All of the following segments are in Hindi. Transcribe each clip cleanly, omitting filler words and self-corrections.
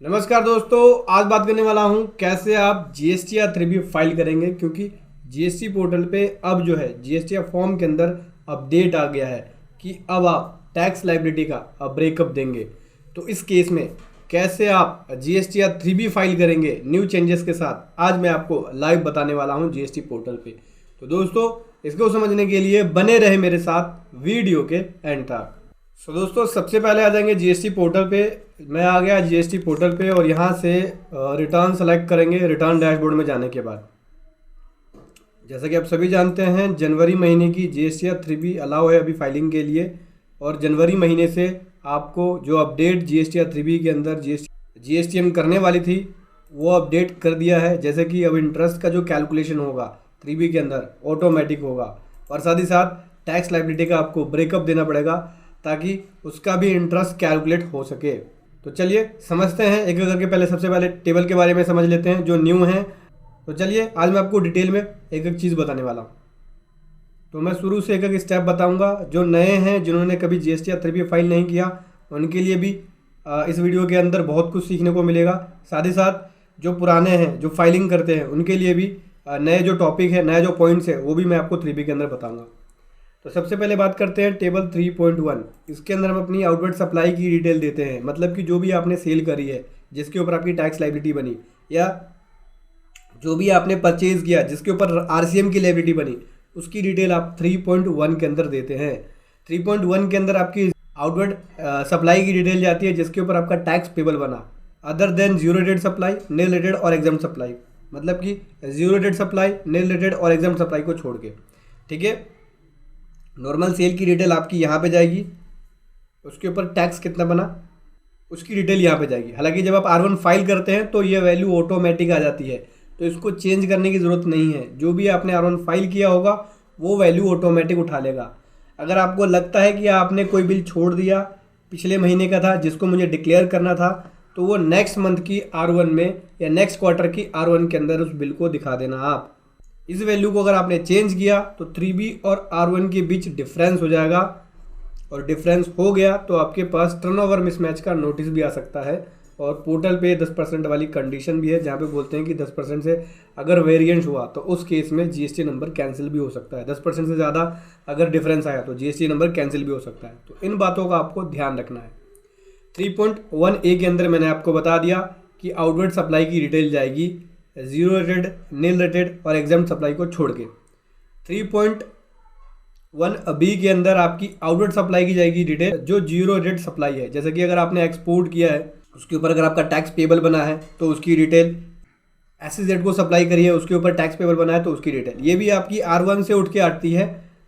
नमस्कार दोस्तों, आज बात करने वाला हूं कैसे आप जीएसटी या 3B फाइल करेंगे। क्योंकि जीएसटी पोर्टल पे अब जो है जीएसटी फॉर्म के अंदर अपडेट आ गया है कि अब आप टैक्स लायबिलिटी का ब्रेकअप देंगे। तो इस केस में कैसे आप जीएसटी या 3B फाइल करेंगे न्यू चेंजेस के साथ, आज मैं आपको लाइव बताने वाला हूं जीएसटी पोर्टल पे। तो दोस्तों, इसको समझने के लिए बने रहे मेरे साथ वीडियो के एंड तक। सो दोस्तों, सबसे पहले आ जाएंगे जीएसटी पोर्टल पे। मैं आ गया जीएसटी पोर्टल पे और यहाँ से रिटर्न सेलेक्ट करेंगे। रिटर्न डैशबोर्ड में जाने के बाद जैसा कि आप सभी जानते हैं, जनवरी महीने की जीएसटी या 3B अलाउ है अभी फाइलिंग के लिए। और जनवरी महीने से आपको जो अपडेट जीएसटी या 3B के अंदर जीएसटीएम करने वाली थी वो अपडेट कर दिया है। जैसे कि अब इंटरेस्ट का जो कैलकुलेशन होगा 3B के अंदर ऑटोमेटिक होगा और साथ ही साथ टैक्स लायबिलिटी का आपको ब्रेकअप देना पड़ेगा ताकि उसका भी इंटरेस्ट कैलकुलेट हो सके। तो चलिए समझते हैं एक एक करके। पहले सबसे पहले टेबल के बारे में समझ लेते हैं जो न्यू हैं। तो चलिए आज मैं आपको डिटेल में एक एक चीज़ बताने वाला हूँ। तो मैं शुरू से एक एक स्टेप बताऊंगा। जो नए हैं, जिन्होंने कभी जीएसटी या 3B फाइल नहीं किया, उनके लिए भी इस वीडियो के अंदर बहुत कुछ सीखने को मिलेगा। साथ ही साथ जो पुराने हैं, जो फाइलिंग करते हैं, उनके लिए भी नए जो टॉपिक है, नए जो पॉइंट्स है, वो भी मैं आपको 3B के अंदर बताऊँगा। तो सबसे पहले बात करते हैं टेबल 3.1। इसके अंदर हम अपनी आउटवर्ड सप्लाई की डिटेल देते हैं। मतलब कि जो भी आपने सेल करी है, जिसके ऊपर आपकी टैक्स लायबिलिटी बनी, या जो भी आपने परचेज किया जिसके ऊपर आरसीएम की लायबिलिटी बनी, उसकी डिटेल आप 3.1 के अंदर देते हैं। 3.1 के अंदर आपकी आउटवर्ड सप्लाई की डिटेल जाती है जिसके ऊपर आपका टैक्स पेबल बना, other than zero rate supply, nil rated और एग्जाम सप्लाई। मतलब कि zero rate supply, nil rated और एग्जाम सप्लाई को छोड़ के, ठीक है। नॉर्मल सेल की डिटेल आपकी यहाँ पे जाएगी, उसके ऊपर टैक्स कितना बना उसकी डिटेल यहाँ पे जाएगी। हालांकि जब आप R1 फाइल करते हैं तो ये वैल्यू ऑटोमेटिक आ जाती है, तो इसको चेंज करने की ज़रूरत नहीं है। जो भी आपने R1 फाइल किया होगा वो वैल्यू ऑटोमेटिक उठा लेगा। अगर आपको लगता है कि आपने कोई बिल छोड़ दिया, पिछले महीने का था जिसको मुझे डिक्लेयर करना था, तो वो नेक्स्ट मंथ की R1 में या नेक्स्ट क्वार्टर की R1 के अंदर उस बिल को दिखा देना। आप इस वैल्यू को अगर आपने चेंज किया तो 3B और R1 के बीच डिफरेंस हो जाएगा, और डिफरेंस हो गया तो आपके पास टर्नओवर मिसमैच का नोटिस भी आ सकता है। और पोर्टल पे 10% वाली कंडीशन भी है, जहाँ पे बोलते हैं कि 10% से अगर वेरिएंस हुआ तो उस केस में जीएसटी नंबर कैंसिल भी हो सकता है। 10% से ज़्यादा अगर डिफरेंस आया तो जीएसटी नंबर कैंसिल भी हो सकता है। तो इन बातों का आपको ध्यान रखना है। 3.1A के अंदर मैंने आपको बता दिया कि आउटवर्ड सप्लाई की डिटेल जाएगी जीरो रेटेड, नील रेटेड और एग्जाम सप्लाई को छोड़ के। 3.1B के अंदर आपकी आउटवर्ड सप्लाई की जाएगी डिटेल जो जीरो रेट सप्लाई है। जैसे कि अगर आपने एक्सपोर्ट किया है, उसके ऊपर अगर आपका टैक्स पेबल बना है तो उसकी डिटेल, SEZ को सप्लाई करी है उसके ऊपर टैक्स पेबल बना है तो उसकी डिटेल, ये भी आपकी R1 से उठ के आती है।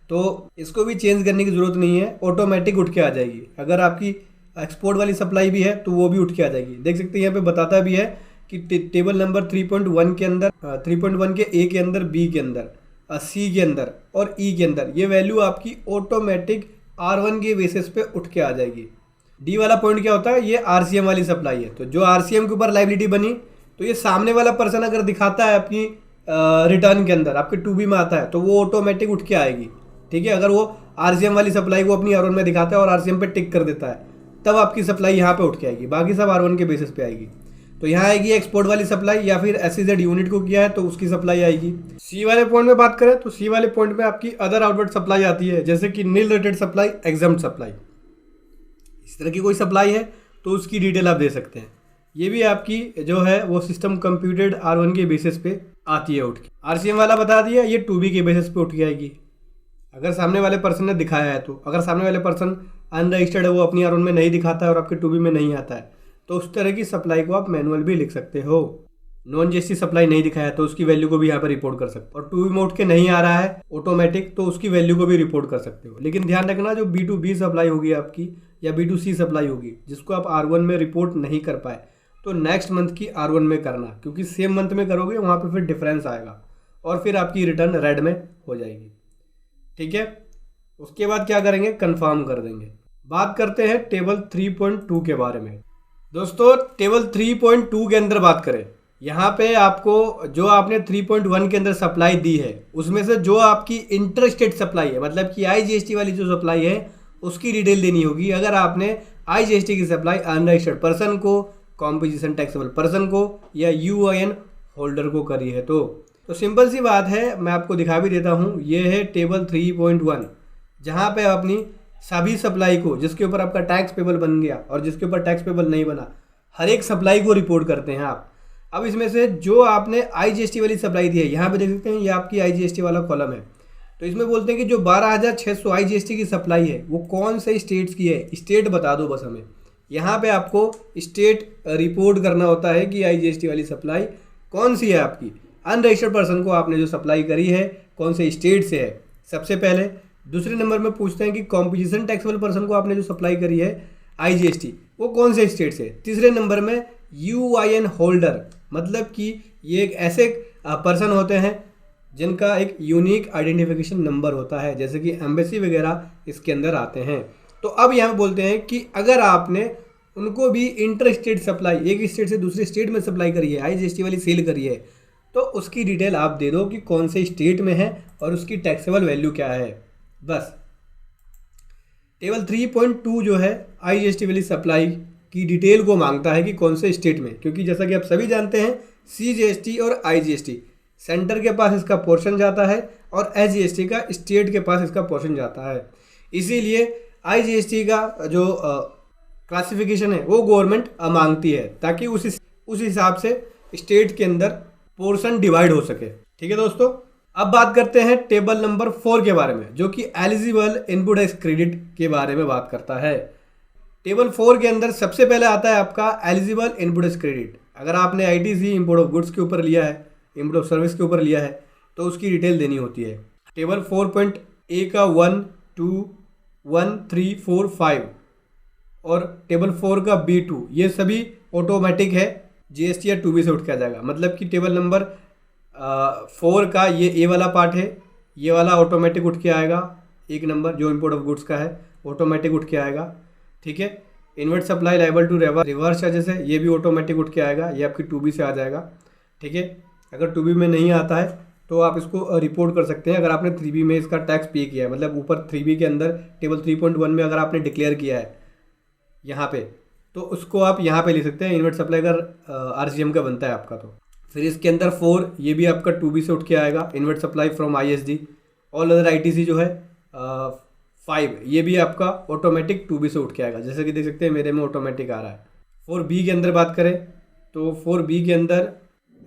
तो इसको भी चेंज करने की ज़रूरत नहीं है, ऑटोमेटिक उठ के आ जाएगी। अगर आपकी एक्सपोर्ट वाली सप्लाई भी है तो वो भी उठ के आ जाएगी। देख सकते हैं यहाँ पे बताता भी है कि टेबल नंबर 3.1 के अंदर, 3.1 के A के अंदर, B के अंदर, C के अंदर और E के अंदर ये वैल्यू आपकी ऑटोमेटिक R1 के बेसिस पे उठ के आ जाएगी। D वाला पॉइंट क्या होता है, ये RCM वाली सप्लाई है। तो जो RCM के ऊपर लायबिलिटी बनी तो ये सामने वाला पर्सन अगर दिखाता है अपनी रिटर्न के अंदर, आपके 2B में आता है तो वो ऑटोमेटिक उठ के आएगी, ठीक है। अगर वो RCM वाली सप्लाई को अपनी R1 में दिखाता है और RCM पे टिक कर देता है तब आपकी सप्लाई यहाँ पे उठ के आएगी, बाकी सब R1 के बेसिस पे आएगी। तो यहाँ आएगी एक्सपोर्ट वाली सप्लाई, या फिर SEZ यूनिट को किया है तो उसकी सप्लाई आएगी। C वाले पॉइंट में बात करें तो C वाले पॉइंट में आपकी अदर आउटवर्ड सप्लाई आती है, जैसे कि nil rated supply, exempt supply. इस तरह की कोई सप्लाई है तो उसकी डिटेल आप दे सकते हैं। ये भी आपकी जो है वो सिस्टम कंप्यूटेड R1 के बेसिस पे आती है उठ के। RCM वाला बता दिया, ये 2B के बेसिस पे उठ के आएगी अगर सामने वाले पर्सन ने दिखाया है तो। अगर सामने वाले पर्सन अनरजिस्टर्ड है, वो अपनी R1 में नहीं दिखाता है और आपके 2B में नहीं आता है, तो उस तरह की सप्लाई को आप मैनुअल भी लिख सकते हो। नॉन जीएसटी सप्लाई नहीं दिखाया तो उसकी वैल्यू को भी यहाँ पर रिपोर्ट कर सकते हो। और 2B मोड के नहीं आ रहा है ऑटोमेटिक तो उसकी वैल्यू को भी रिपोर्ट कर सकते हो। लेकिन ध्यान रखना, जो B2B सप्लाई होगी आपकी या B2C सप्लाई होगी जिसको आप R1 में रिपोर्ट नहीं कर पाए, तो नेक्स्ट मंथ की R1 में करना, क्योंकि सेम मंथ में करोगे वहाँ पर फिर डिफरेंस आएगा और फिर आपकी रिटर्न रेड में हो जाएगी, ठीक है। उसके बाद क्या करेंगे, कंफर्म कर देंगे। बात करते हैं टेबल 3.2 के बारे में। दोस्तों, टेबल 3.2 के अंदर बात करें, यहाँ पे आपको जो आपने 3.1 के अंदर सप्लाई दी है उसमें से जो आपकी इंटरस्टेट सप्लाई है, मतलब कि IGST वाली जो सप्लाई है उसकी डिटेल देनी होगी। अगर आपने IGST की सप्लाई अनरजिस्टर्ड पर्सन को कॉम्पोजिशन टैक्सेबल पर्सन को या यूआईएन होल्डर को करी है। तो सिंपल सी बात है, मैं आपको दिखा भी देता हूँ। ये है टेबल 3.1, जहाँ पे अपनी सभी सप्लाई को, जिसके ऊपर आपका टैक्स पेबल बन गया और जिसके ऊपर टैक्स पेबल नहीं बना, हर एक सप्लाई को रिपोर्ट करते हैं आप। अब इसमें से जो आपने आईजीएसटी वाली सप्लाई दी है, यहाँ पे देख सकते हैं, ये आपकी आईजीएसटी वाला कॉलम है। तो इसमें बोलते हैं कि जो 12,600 आईजीएसटी की सप्लाई है वो कौन से स्टेट्स की है, स्टेट बता दो बस हमें। यहाँ पे आपको स्टेट रिपोर्ट करना होता है कि आईजीएसटी वाली सप्लाई कौन सी है आपकी। अनरजिस्टर्ड पर्सन को आपने जो सप्लाई करी है कौन से स्टेट से है, सबसे पहले। दूसरे नंबर में पूछते हैं कि कॉम्पोजिशन टैक्सेबल पर्सन को आपने जो सप्लाई करी है आईजीएसटी, वो कौन से स्टेट से। तीसरे नंबर में यूआईएन होल्डर, मतलब कि ये एक ऐसे पर्सन होते हैं जिनका एक यूनिक आइडेंटिफिकेशन नंबर होता है, जैसे कि एम्बेसी वगैरह इसके अंदर आते हैं। तो अब यहाँ पे बोलते हैं कि अगर आपने उनको भी इंटर स्टेट सप्लाई, एक स्टेट से दूसरे स्टेट में सप्लाई करी है, आईजीएसटी वाली सेल करी है, तो उसकी डिटेल आप दे दो कि कौन से स्टेट में है और उसकी टैक्सेबल वैल्यू क्या है, बस। टेबल 3.2 जो है आईजीएसटी वाली सप्लाई की डिटेल को मांगता है कि कौन से स्टेट में, क्योंकि जैसा कि आप सभी जानते हैं सीजीएसटी और आईजीएसटी सेंटर के पास इसका पोर्शन जाता है और एसजीएसटी का स्टेट के पास इसका पोर्शन जाता है। इसीलिए आईजीएसटी का जो क्लासिफिकेशन है वो गवर्नमेंट मांगती है, ताकि उस हिसाब से स्टेट के अंदर पोर्शन डिवाइड हो सके। ठीक है दोस्तों, अब बात करते हैं टेबल नंबर 4 के बारे में, जो कि एलिजिबल इनपुट टैक्स क्रेडिट के बारे में बात करता है। टेबल 4 के अंदर सबसे पहले आता है आपका एलिजिबल इनपुट टैक्स क्रेडिट। अगर आपने आईटीसी इंपोर्ट ऑफ गुड्स के ऊपर लिया है, इंपोर्ट ऑफ सर्विस के ऊपर लिया है, तो उसकी डिटेल देनी होती है। टेबल 4.A का 1, 2, 1, 3, 4, 5 और टेबल 4 का B2, ये सभी ऑटोमेटिक है, जीएसटी या 2B से उठ के आ जाएगा। मतलब कि टेबल नंबर 4 का ये ए वाला पार्ट है, ये वाला ऑटोमेटिक उठ के आएगा। एक नंबर जो इंपोर्ट ऑफ गुड्स का है ऑटोमेटिक उठ के आएगा। ठीक है, inward supply liable to reverse charges है, ये भी ऑटोमेटिक उठ के आएगा, ये आपकी 2B से आ जाएगा। ठीक है, अगर 2B में नहीं आता है तो आप इसको रिपोर्ट कर सकते हैं। अगर आपने 3B में इसका टैक्स पे किया है, मतलब ऊपर 3B के अंदर टेबल 3.1 में अगर आपने डिक्लेयर किया है यहाँ पे, तो उसको आप यहाँ पे ले सकते हैं। इनवर्ट सप्लाई अगर आरसीएम का बनता है आपका, तो फिर इसके अंदर 4, ये भी आपका 2B से उठ के आएगा, inward supply from ISD. All other ITC जो है 5, ये भी आपका ऑटोमेटिक 2B से उठ के आएगा, जैसे कि देख सकते हैं मेरे में ऑटोमेटिक आ रहा है। 4B के अंदर बात करें तो 4B के अंदर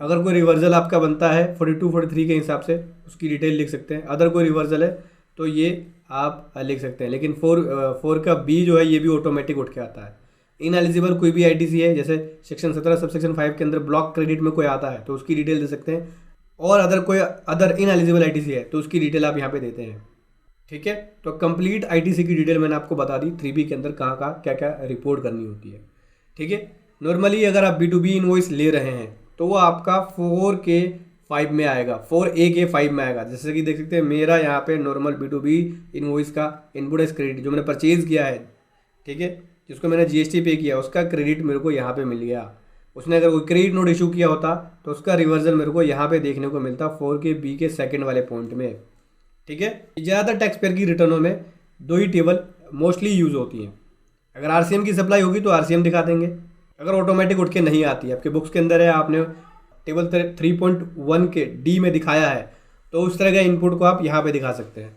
अगर कोई रिवर्जल आपका बनता है 42, 43 के हिसाब से, उसकी डिटेल लिख सकते हैं। अदर कोई रिवर्जल है तो ये आप लिख सकते हैं, लेकिन 4 का B जो है ये भी ऑटोमेटिक उठ के आता है। इनएलिजिबल कोई भी आईटीसी है, जैसे सेक्शन 17 सबसेक्शन 5 के अंदर ब्लॉक क्रेडिट में कोई आता है तो उसकी डिटेल दे सकते हैं, और अदर इनएलिजिबल आईटीसी है तो उसकी डिटेल आप यहाँ पे देते हैं। ठीक है, तो कंप्लीट आईटीसी की डिटेल मैंने आपको बता दी, 3B के अंदर कहाँ कहाँ क्या क्या रिपोर्ट करनी होती है। ठीक है, नॉर्मली अगर आप B2B इनवॉइस ले रहे हैं तो वो आपका 4K5 में आएगा, 4AK5 में आएगा। जैसे कि देख सकते हैं मेरा यहाँ पे नॉर्मल B2B इनवॉइस का इनपुट टैक्स क्रेडिट जो मैंने परचेज किया है, ठीक है, जिसको मैंने जीएसटी पे किया, उसका क्रेडिट मेरे को यहाँ पे मिल गया। उसने अगर कोई क्रेडिट नोट इशू किया होता तो उसका रिवर्सल मेरे को यहाँ पे देखने को मिलता 4KB के सेकंड वाले पॉइंट में। ठीक है, ज़्यादातर टैक्स पेयर की रिटर्नों में 2 ही टेबल मोस्टली यूज़ होती हैं। अगर आरसीएम की सप्लाई होगी तो आरसीएम दिखा देंगे, अगर ऑटोमेटिक उठ के नहीं आती है, आपके बुक्स के अंदर है, आपने टेबल 3.1 के D में दिखाया है, तो उस तरह का इनपुट को आप यहाँ पे दिखा सकते हैं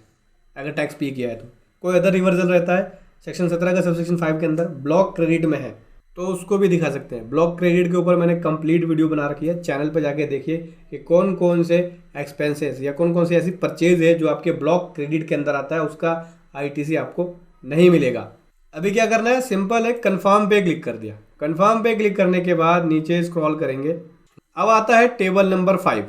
अगर टैक्स पे किया है तो। कोई अदर रिवर्सल रहता है सेक्शन 17 का सबसेक्शन 5 के अंदर ब्लॉक क्रेडिट में है तो उसको भी दिखा सकते हैं। ब्लॉक क्रेडिट के ऊपर मैंने कंप्लीट वीडियो बना रखी है, चैनल पर जाके देखिए कि कौन कौन से एक्सपेंसेस या कौन कौन सी ऐसी परचेज है जो आपके ब्लॉक क्रेडिट के अंदर आता है, उसका आईटीसी आपको नहीं मिलेगा। अभी क्या करना है, सिंपल है, कन्फर्म पे क्लिक कर दिया। कन्फर्म पे क्लिक करने के बाद नीचे स्क्रॉल करेंगे, अब आता है टेबल नंबर 5।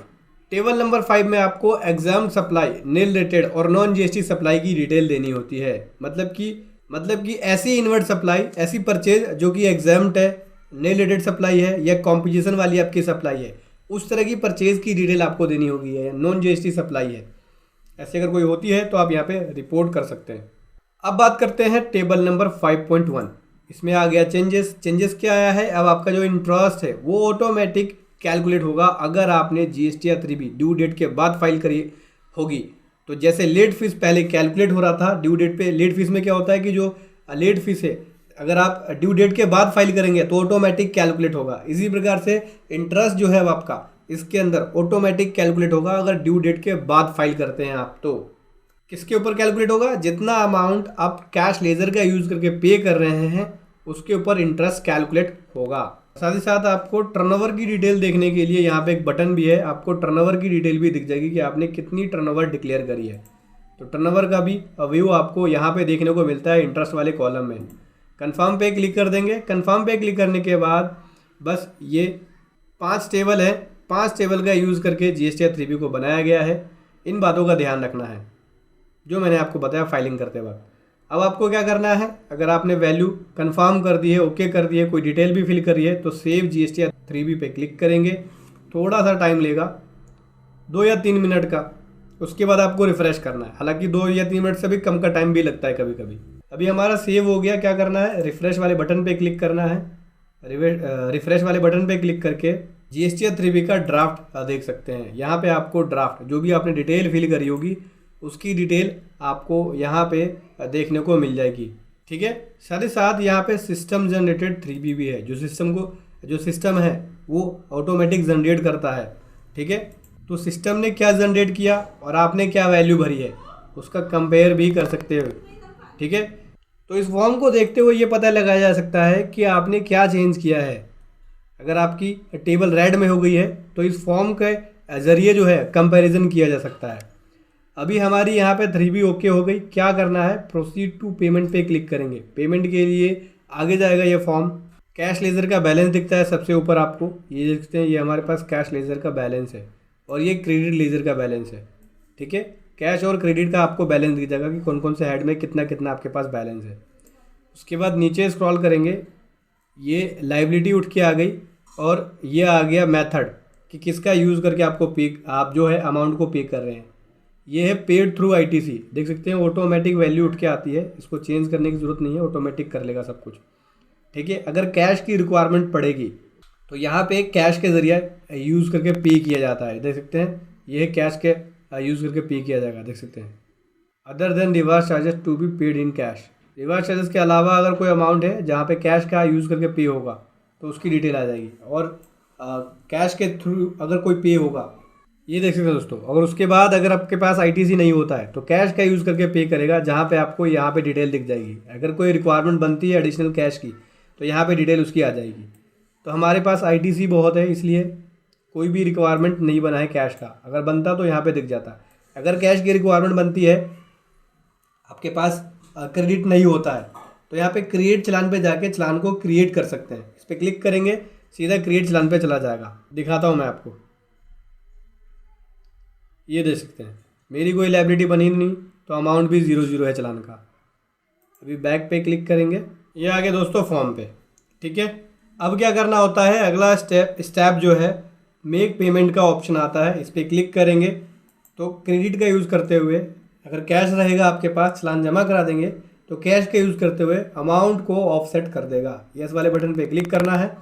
टेबल नंबर 5 में आपको एग्जाम सप्लाई, नील रेटेड और नॉन जीएसटी सप्लाई की डिटेल देनी होती है। मतलब कि ऐसी इनवर्ट सप्लाई, ऐसी परचेज जो कि एग्जाम्ड है, नील रेटेड सप्लाई है या कॉम्पोजिशन वाली आपकी सप्लाई है, उस तरह की परचेज की डिटेल आपको देनी होगी, है नॉन जीएसटी सप्लाई है, ऐसी अगर कोई होती है तो आप यहाँ पे रिपोर्ट कर सकते हैं। अब बात करते हैं टेबल नंबर 5.1। इसमें आ गया चेंजेस क्या आया है, अब आपका जो इंटरेस्ट है वो ऑटोमेटिक कैलकुलेट होगा अगर आपने जीएसटी या 3B ड्यू डेट के बाद फाइल करी होगी। तो जैसे लेट फीस पहले कैलकुलेट हो रहा था ड्यू डेट पे, लेट फीस में क्या होता है कि जो लेट फीस है अगर आप ड्यू डेट के बाद फाइल करेंगे तो ऑटोमेटिक कैलकुलेट होगा। इसी प्रकार से इंटरेस्ट जो है अब आपका इसके अंदर ऑटोमेटिक कैलकुलेट होगा अगर ड्यू डेट के बाद फाइल करते हैं आप। तो किसके ऊपर कैलकुलेट होगा? जितना अमाउंट आप कैश लेजर का यूज़ करके पे कर रहे हैं उसके ऊपर इंटरेस्ट कैलकुलेट होगा। साथ ही साथ आपको टर्नओवर की डिटेल देखने के लिए यहाँ पे एक बटन भी है, आपको टर्नओवर की डिटेल भी दिख जाएगी कि आपने कितनी टर्नओवर डिक्लेयर करी है। तो टर्नओवर का भी व्यू आपको यहाँ पे देखने को मिलता है इंटरेस्ट वाले कॉलम में। कंफर्म पे क्लिक कर देंगे। कंफर्म पे क्लिक करने के बाद बस ये 5 टेबल है, 5 टेबल का यूज़ करके GSTR 3B को बनाया गया है। इन बातों का ध्यान रखना है जो मैंने आपको बताया फाइलिंग करते वक्त। अब आपको क्या करना है, अगर आपने वैल्यू कंफर्म कर दी है, ओके कर दी है, कोई डिटेल भी फिल करी है तो सेव GSTR 3B पे क्लिक करेंगे। थोड़ा सा टाइम लेगा, 2 या 3 मिनट का। उसके बाद आपको रिफ़्रेश करना है, हालांकि 2 या 3 मिनट से भी कम का टाइम भी लगता है कभी कभी। अभी हमारा सेव हो गया। क्या करना है, रिफ़्रेश वाले बटन पे क्लिक करना है। रिफ़्रेश वाले बटन पे क्लिक करके GSTR 3B का ड्राफ्ट देख सकते हैं। यहाँ पे आपको ड्राफ्ट जो भी आपने डिटेल फिल करी होगी उसकी डिटेल आपको यहाँ पे देखने को मिल जाएगी। ठीक है, साथ ही साथ यहाँ पे सिस्टम जनरेटेड 3B भी है। जो सिस्टम है वो ऑटोमेटिक जनरेट करता है। ठीक है, तो सिस्टम ने क्या जनरेट किया और आपने क्या वैल्यू भरी है उसका कंपेयर भी कर सकते हो। ठीक है, तो इस फॉर्म को देखते हुए ये पता लगाया जा सकता है कि आपने क्या चेंज किया है। अगर आपकी टेबल रेड में हो गई है तो इस फॉर्म के ज़रिए जो है कंपैरिजन किया जा सकता है। अभी हमारी यहाँ पे 3B ओके हो गई। क्या करना है, प्रोसीड टू पेमेंट पे क्लिक करेंगे। पेमेंट के लिए आगे जाएगा ये फॉर्म। कैश लेजर का बैलेंस दिखता है सबसे ऊपर आपको, ये देखते हैं, ये हमारे पास कैश लेजर का बैलेंस है और ये क्रेडिट लेजर का बैलेंस है। ठीक है, कैश और क्रेडिट का आपको बैलेंस दिख जाएगा कि कौन कौन से हेड में कितना कितना आपके पास बैलेंस है। उसके बाद नीचे स्क्रॉल करेंगे, ये लायबिलिटी उठ के आ गई और ये आ गया मेथड कि किसका यूज़ करके आप जो है अमाउंट को पे कर रहे हैं। ये है पेड थ्रू ITC, देख सकते हैं ऑटोमेटिक वैल्यू उठ के आती है। इसको चेंज करने की ज़रूरत नहीं है, ऑटोमेटिक कर लेगा सब कुछ। ठीक है, अगर कैश की रिक्वायरमेंट पड़ेगी तो यहाँ पे कैश के ज़रिए यूज़ करके पे किया जाता है। देख सकते हैं ये है कैश के यूज़ करके पे किया जाएगा। देख सकते हैं other than reverse charges to be paid in cash. Reverse charges के अलावा अगर कोई अमाउंट है जहाँ पे कैश का यूज़ करके पे होगा तो उसकी डिटेल आ जाएगी। और कैश के थ्रू अगर कोई पे होगा, ये देख सकते हैं दोस्तों। और उसके बाद अगर आपके पास ITC नहीं होता है तो कैश का यूज़ करके पे करेगा, जहाँ पे आपको यहाँ पे डिटेल दिख जाएगी। अगर कोई रिक्वायरमेंट बनती है एडिशनल कैश की तो यहाँ पे डिटेल उसकी आ जाएगी। तो हमारे पास ITC बहुत है इसलिए कोई भी रिक्वायरमेंट नहीं बना है कैश का। अगर बनता तो यहाँ पे दिख जाता। अगर कैश की रिक्वायरमेंट बनती है, आपके पास क्रेडिट नहीं होता है तो यहाँ पे क्रिएट चलान पे जाके चलान को क्रिएट कर सकते हैं। इस पर क्लिक करेंगे, सीधा क्रिएट चलान पे चला जाएगा। दिखाता हूँ मैं आपको, ये देख सकते हैं मेरी कोई लायबिलिटी बनी नहीं तो अमाउंट भी 0 है चलान का। अभी बैक पे क्लिक करेंगे, ये आ गया दोस्तों फॉर्म पे। ठीक है, अब क्या करना होता है, अगला स्टेप जो है मेक पेमेंट का ऑप्शन आता है। इस पर क्लिक करेंगे तो क्रेडिट का यूज़ करते हुए, अगर कैश रहेगा आपके पास चलान जमा करा देंगे तो कैश का यूज़ करते हुए अमाउंट को ऑफसेट कर देगा। यस वाले बटन पे क्लिक करना है।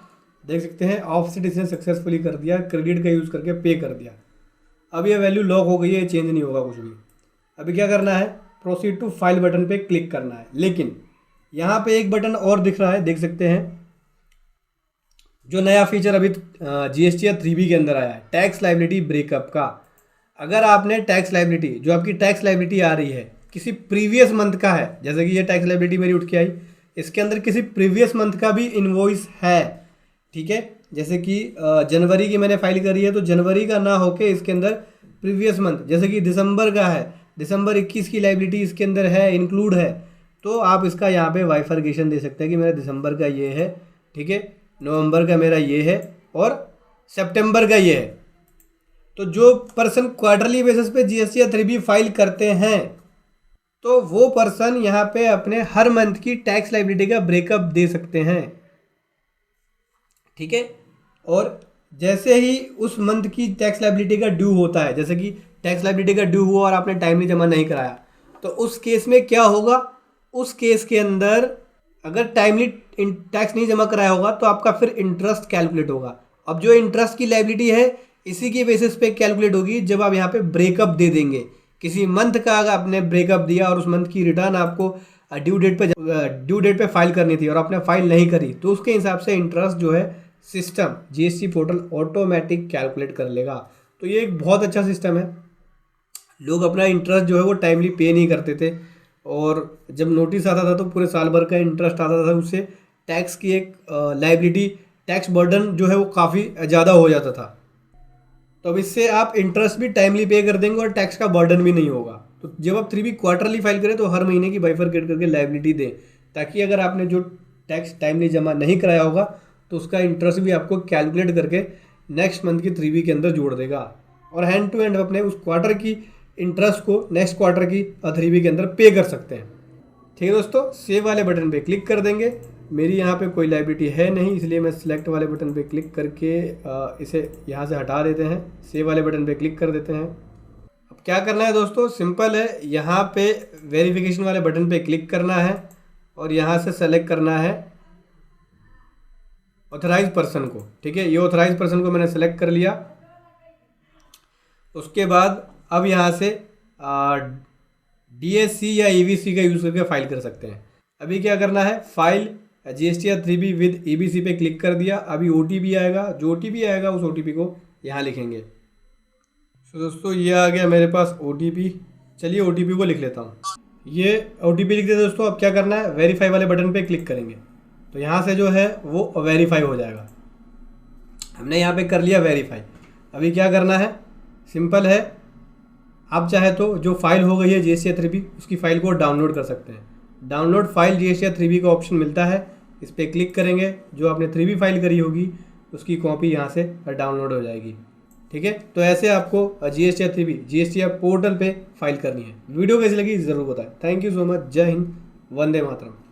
देख सकते हैं ऑफसेट इसने सक्सेसफुली कर दिया, क्रेडिट का यूज़ करके पे कर दिया। अब ये वैल्यू लॉक हो गई है, चेंज नहीं होगा कुछ भी। अभी क्या करना है, प्रोसीड टू फाइल बटन पे क्लिक करना है। लेकिन यहाँ पे एक बटन और दिख रहा है, देख सकते हैं, जो नया फीचर अभी GSTR 3B के अंदर आया है, टैक्स लायबिलिटी ब्रेकअप का। अगर आपने टैक्स लायबिलिटी, जो आपकी टैक्स लायबिलिटी आ रही है किसी प्रीवियस मंथ का है, जैसे कि ये टैक्स लायबिलिटी मेरी उठ के आई, इसके अंदर किसी प्रीवियस मंथ का भी इनवॉइस है। ठीक है, जैसे कि जनवरी की मैंने फाइल करी है तो जनवरी का ना होके इसके अंदर प्रीवियस मंथ, जैसे कि दिसंबर का है, दिसंबर 21 की लायबिलिटी इसके अंदर है, इंक्लूड है, तो आप इसका यहाँ पे बाइफरकेशन दे सकते हैं कि मेरा दिसंबर का ये है, ठीक है, नवंबर का मेरा ये है और सितंबर का ये है। तो जो पर्सन क्वार्टरली बेसिस पे GSTR 3B फाइल करते हैं तो वो पर्सन यहाँ पे अपने हर मंथ की टैक्स लायबिलिटी का ब्रेकअप दे सकते हैं। ठीक है, और जैसे ही उस मंथ की टैक्स लायबिलिटी का ड्यू होता है, जैसे कि टैक्स लायबिलिटी का ड्यू हुआ और आपने टाइमली जमा नहीं कराया, तो उस केस में क्या होगा, उस केस के अंदर अगर टाइमली टैक्स नहीं जमा कराया होगा तो आपका फिर इंटरेस्ट कैलकुलेट होगा। अब जो इंटरेस्ट की लायबिलिटी है इसी की बेसिस पे कैलकुलेट होगी जब आप यहाँ पे ब्रेकअप दे देंगे। किसी मंथ का अगर आपने ब्रेकअप दिया और उस मंथ की रिटर्न आपको ड्यू डेट पे फाइल करनी थी और आपने फाइल नहीं करी, तो उसके हिसाब से इंटरेस्ट जो है system GST portal automatic calculate कर लेगा। तो ये एक बहुत अच्छा सिस्टम है। लोग अपना इंटरेस्ट जो है वो टाइमली पे नहीं करते थे, और जब नोटिस आता था तो पूरे साल भर का इंटरेस्ट आता था, उससे टैक्स की एक लाइबिलिटी, टैक्स बर्डन जो है वो काफ़ी ज़्यादा हो जाता था। तो अब इससे आप इंटरेस्ट भी टाइमली पे कर देंगे और टैक्स का बर्डन भी नहीं होगा। तो जब आप 3B क्वार्टरली फाइल करें तो हर महीने की बाइफरकेट करके लाइबिलिटी दें, ताकि अगर आपने जो टैक्स टाइमली जमा नहीं कराया होगा तो उसका इंटरेस्ट भी आपको कैलकुलेट करके नेक्स्ट मंथ की 3B के अंदर जोड़ देगा, और हैंड टू हैंड अपने उस क्वार्टर की इंटरेस्ट को नेक्स्ट क्वार्टर की 3B के अंदर पे कर सकते हैं। ठीक है दोस्तों, सेव वाले बटन पे क्लिक कर देंगे। मेरी यहाँ पे कोई लाइबिलिटी है नहीं, इसलिए मैं सिलेक्ट वाले बटन पे क्लिक करके इसे यहाँ से हटा देते हैं। सेव वाले बटन पे क्लिक कर देते हैं। अब क्या करना है दोस्तों, सिंपल है, यहाँ पे वेरिफिकेशन वाले बटन पे क्लिक करना है और यहाँ से सेलेक्ट करना है ऑथराइज पर्सन को। ठीक है, ये ऑथराइज पर्सन को मैंने सेलेक्ट कर लिया। उसके बाद अब यहाँ से DSC या EBC का यूज़ करके फाइल कर सकते हैं। अभी क्या करना है, file GSTR 3B with EBC पे क्लिक कर दिया। अभी OTP आएगा, जो OTP आएगा उस OTP को यहाँ लिखेंगे। तो दोस्तों ये आ गया मेरे पास OTP। चलिए OTP को लिख लेता हूँ। ये OTP लिख दिया दोस्तों। अब क्या करना है, वेरीफाई वाले बटन पे क्लिक करेंगे तो यहाँ से जो है वो वेरीफाई हो जाएगा। हमने यहाँ पे कर लिया वेरीफाई। अभी क्या करना है, सिंपल है, आप चाहे तो जो फाइल हो गई है GSTR 3B उसकी फ़ाइल को डाउनलोड कर सकते हैं। डाउनलोड फाइल GSTR 3B का ऑप्शन मिलता है, इस पर क्लिक करेंगे, जो आपने 3B फाइल करी होगी उसकी कॉपी यहाँ से डाउनलोड हो जाएगी। ठीक है, तो ऐसे आपको GSTR 3B GSTR पोर्टल पे फाइल करनी है। वीडियो कैसी लगी ज़रूर बताएं। Thank you so much. जय हिंद, वंदे मातरम।